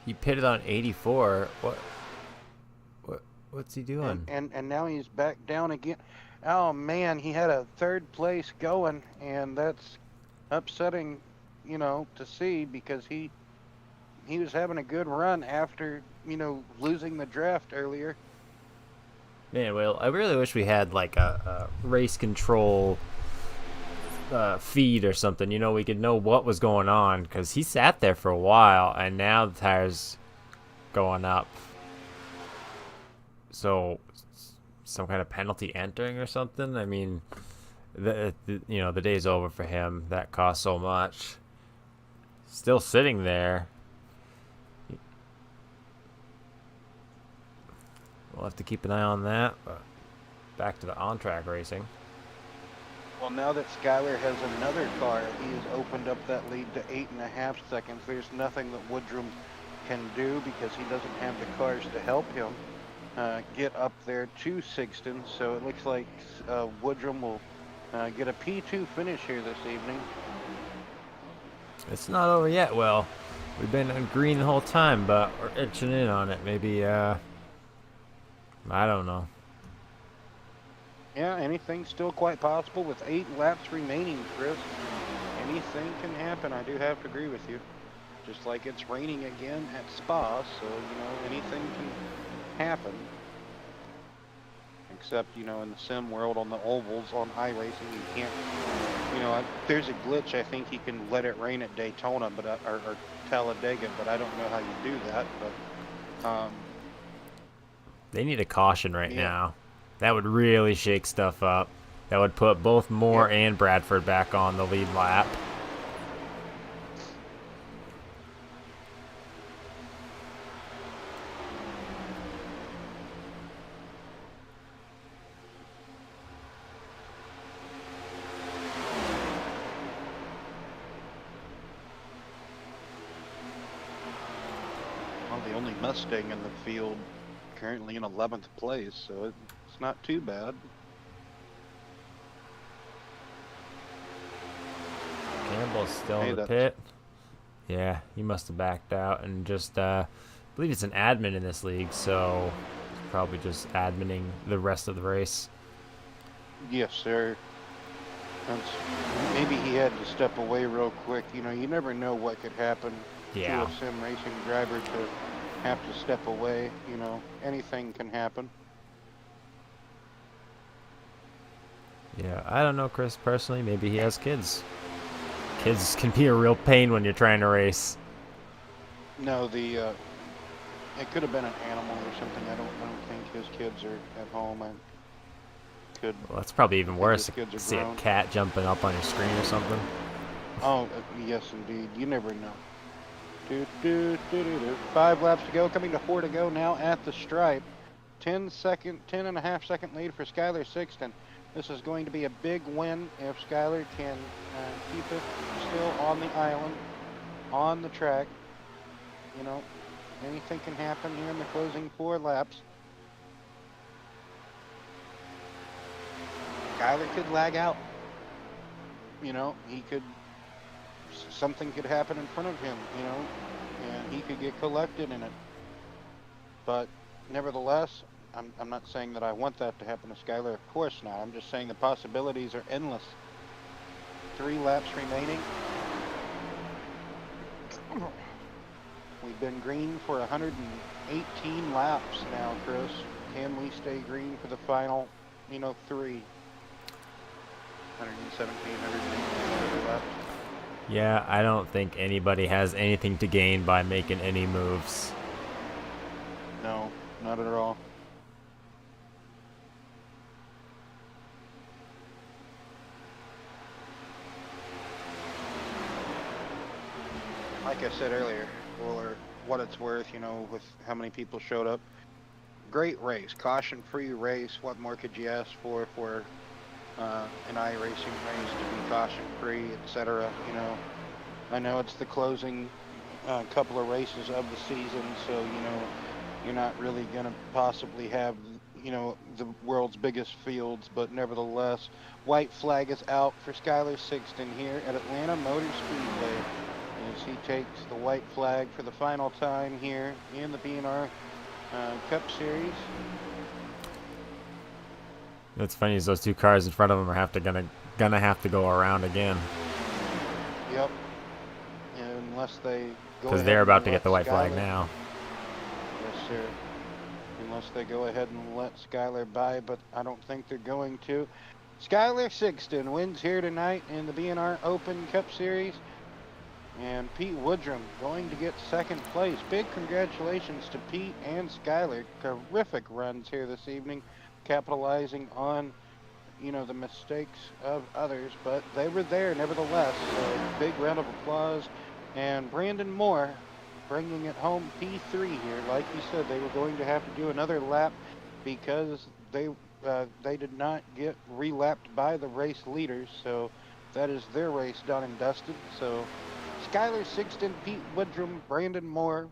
He pitted on 84. What's he doing? And now he's back down again. Oh man, he had a third place going, and that's upsetting, you know, to see, because he was having a good run after, you know, losing the draft earlier. Man, well, I really wish we had like a race control feed or something, you know, we could know what was going on, because he sat there for a while and now the tires going up, so some kind of penalty entering or something. I mean, you know, the day's over for him. That cost so much. Still sitting there. We'll have to keep an eye on that, but back to the on-track racing. Well, now that Skylar has another car, he has opened up that lead to 8.5 seconds. There's nothing that Woodrum can do because he doesn't have the cars to help him get up there to Sigston. So it looks like Woodrum will get a P2 finish here this evening. It's not over yet. Well, we've been on green the whole time, but we're itching in on it. Maybe, I don't know. Yeah, anything's still quite possible with 8 laps remaining, Chris. Anything can happen. I do have to agree with you. Just like it's raining again at Spa, so, you know, anything can happen. Except, you know, in the sim world, on the ovals, on iRacing, you can't, you know, there's a glitch. I think you can let it rain at Daytona, but or Talladega, but I don't know how you do that. But they need a caution right now. That would really shake stuff up. That would put both Moore and Bradford back on the lead lap. Well, the only Mustang in the field currently in 11th place, so it's not too bad. Campbell's still in the pit. Yeah, he must have backed out and just, I believe it's an admin in this league, so he's probably just adminning the rest of the race. Yes, sir. That's, maybe he had to step away real quick. You know, you never know what could happen to Yeah. a sim racing driver to have to step away. You know, anything can happen. Yeah, I don't know Chris personally. Maybe he has kids. Kids can be a real pain when you're trying to race. No, it could have been an animal or something. I don't think his kids are at home. Could Well, that's probably I even think worse. his kids are See a grown. cat jumping up on your screen or something. Oh, yes, indeed. You never know. 5 laps to go, coming to 4 to go now at the stripe. 10.5 second lead for Skylar Sixton. This is going to be a big win if Skylar can keep it still on the island, on the track. You know, anything can happen here in the closing 4 laps. Skylar could lag out. You know, something could happen in front of him, you know, and he could get collected in it. But nevertheless, I'm not saying that I want that to happen to Skylar. Of course not. I'm just saying the possibilities are endless. 3 laps remaining. We've been green for 118 laps now, Chris. Can we stay green for the final, 3? 117, 118 laps. Yeah, I don't think anybody has anything to gain by making any moves. No, not at all. Like I said earlier, or what it's worth, with how many people showed up. Great race, caution-free race. What more could you ask for an iRacing race to be caution-free, etc. I know it's the closing couple of races of the season, so you're not really gonna possibly have the world's biggest fields, but nevertheless, white flag is out for Skylar Sixton here at Atlanta Motor Speedway as he takes the white flag for the final time here in the BNR Cup Series. What's funny is those two cars in front of him are gonna have to go around again Yep. Unless they go because ahead they're about and to get let the white flag Skylar. now. Yes, sir. Unless they go ahead and let Skylar by, but I don't think they're going to. Skylar Sixton wins here tonight in the BNR Open Cup Series. And Pete Woodrum going to get second place. Big congratulations to Pete and Skylar. Terrific runs here this evening, capitalizing on, the mistakes of others, but they were there nevertheless. So big round of applause. And Brandon Moore bringing it home P3 here. Like you said, they were going to have to do another lap because they did not get relapped by the race leaders. So that is their race done and dusted. So Skylar Sixton, Pete Woodrum, Brandon Moore,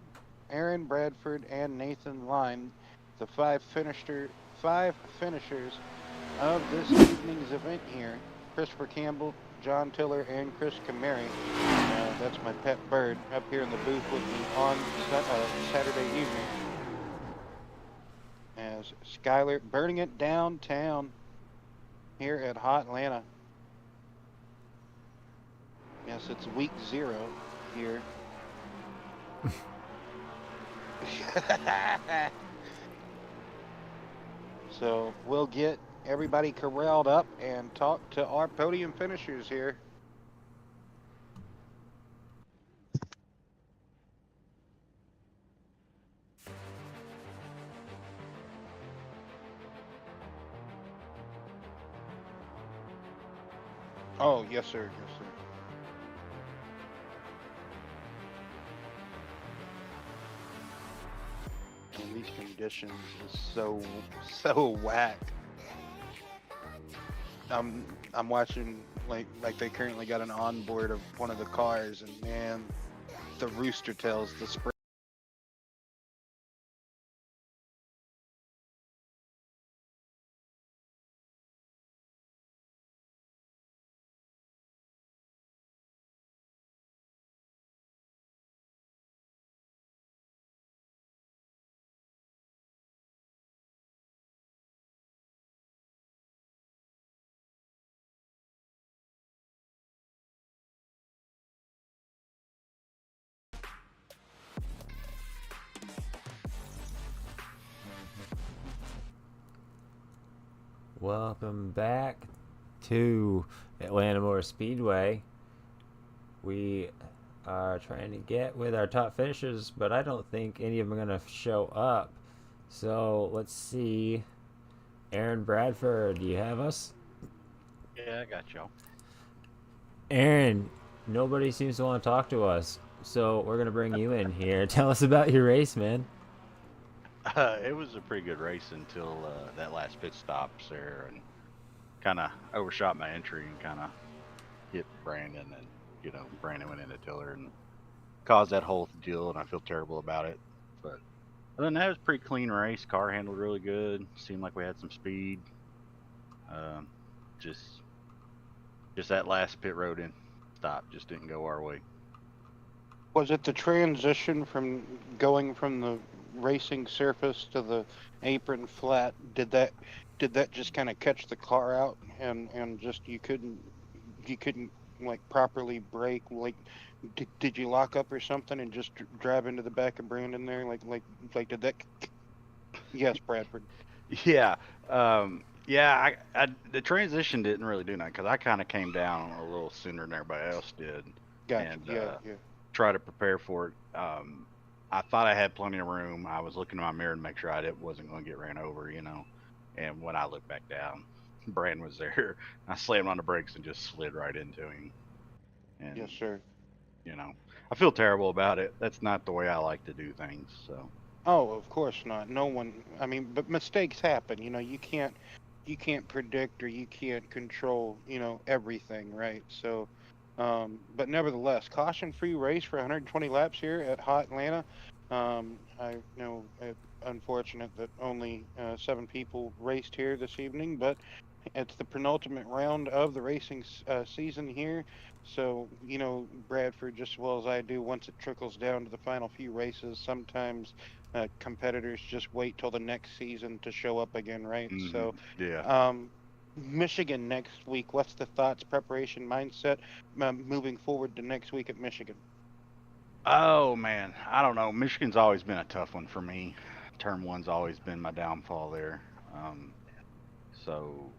Aaron Bradford, and Nathan Lime, the five finishers of this evening's event here. Christopher Campbell, John Tiller, and Chris Kamari. That's my pet bird up here in the booth with me on Saturday evening. As Skylar burning it downtown here at Hot Atlanta. Yes, it's week 0 here. So we'll get everybody corralled up and talk to our podium finishers here. Oh, yes, sir. Yes, sir. And these conditions is so whack. I'm watching like they currently got an onboard of one of the cars, and man, the rooster tails, the spray Welcome back to Atlanta Motor Speedway. We are trying to get with our top finishers, but I don't think any of them are going to show up. So let's see. Aaron Bradford, do you have us? Yeah, I got y'all. Aaron, nobody seems to want to talk to us, so we're going to bring you in here. Tell us about your race, man. It was a pretty good race until that last pit stops there, and kind of overshot my entry and kind of hit Brandon, and Brandon went into Tiller and caused that whole deal, and I feel terrible about it. But other than that, it was a pretty clean race. Car handled really good. Seemed like we had some speed. Um, just that last pit road in stop just didn't go our way. Was it the transition from going from the racing surface to the apron flat? Did that just kind of catch the car out and just you couldn't like properly brake? Like did you lock up or something and just drive into the back of Brandon there? Like did that? Yes, Bradford. Yeah, yeah. The transition didn't really do nothing because I kind of came down a little sooner than everybody else did, Gotcha. and Yeah, yeah. try to prepare for it. I thought I had plenty of room. I was looking in my mirror to make sure wasn't going to get ran over, And when I looked back down, Brand was there. I slammed on the brakes and just slid right into him. And Yes, sir. I feel terrible about it. That's not the way I like to do things. So. Oh, of course not. No one. I mean, but mistakes happen. You can't predict or you can't control. Everything, right? So, but nevertheless, caution-free race for 120 laps here at Hot Atlanta. I know it unfortunate that only 7 people raced here this evening, but it's the penultimate round of the racing season here. So, Bradford, just as well as I do, once it trickles down to the final few races, sometimes competitors just wait till the next season to show up again, right? Mm-hmm. So, Yeah. Michigan next week, what's the thoughts, preparation, mindset moving forward to next week at Michigan? Oh man, I don't know. Michigan's always been a tough one for me. Term one's always been my downfall there. So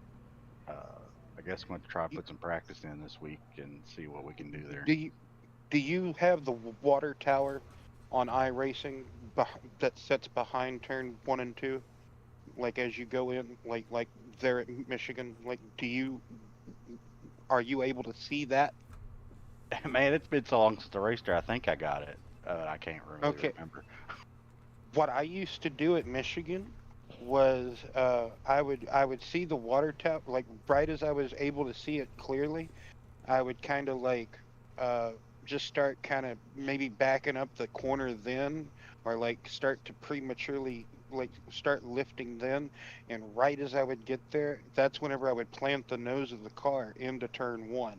I guess I'm going to try to put some practice in this week and see what we can do there. Do you have the water tower on iRacing that sits behind turn 1 and 2? Like as you go in, like there at Michigan, like are you able to see that? Man, it's been so long since the race there. I think I got it. I can't really Okay. remember. What I used to do at Michigan was I would see the water tower, like right as I was able to see it clearly, I would kind of like uh just start kind of maybe backing up the corner then, or like start to prematurely like start lifting then, and right as I would get there, that's whenever I would plant the nose of the car into turn 1.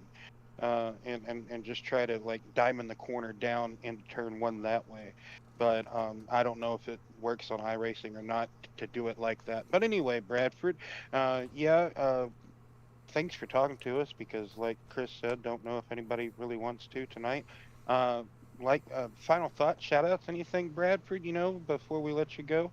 And just try to like diamond the corner down into turn 1 that way. But I don't know if it works on iRacing or not to do it like that. But anyway, Bradford, yeah, thanks for talking to us because, like Chris said, don't know if anybody really wants to tonight. Uh, final thoughts, shout outs, anything, Bradford, before we let you go?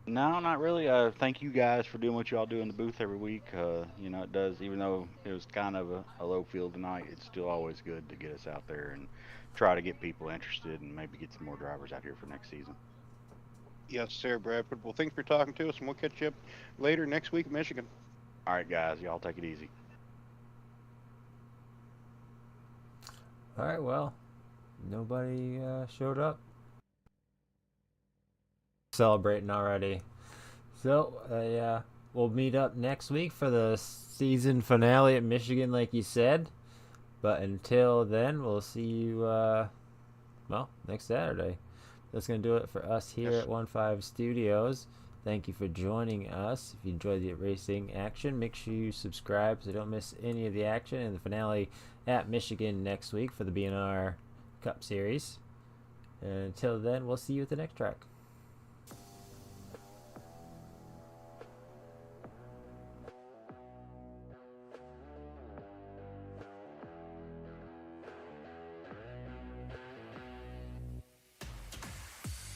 No, not really. Thank you guys for doing what y'all do in the booth every week. It does, even though it was kind of a low field tonight, it's still always good to get us out there and try to get people interested and maybe get some more drivers out here for next season. Yes, sir, Bradford. Well, thanks for talking to us, and we'll catch you up later next week in Michigan. All right, guys, y'all take it easy. All right, well, nobody showed up. Celebrating already. So, yeah, we'll meet up next week for the season finale at Michigan, like you said. But until then, we'll see you, next Saturday. That's going to do it for us here Yes. at 15 Studios. Thank you for joining us. If you enjoyed the racing action, make sure you subscribe so you don't miss any of the action in the finale at Michigan next week for the BNR Cup Series. And until then, we'll see you at the next track.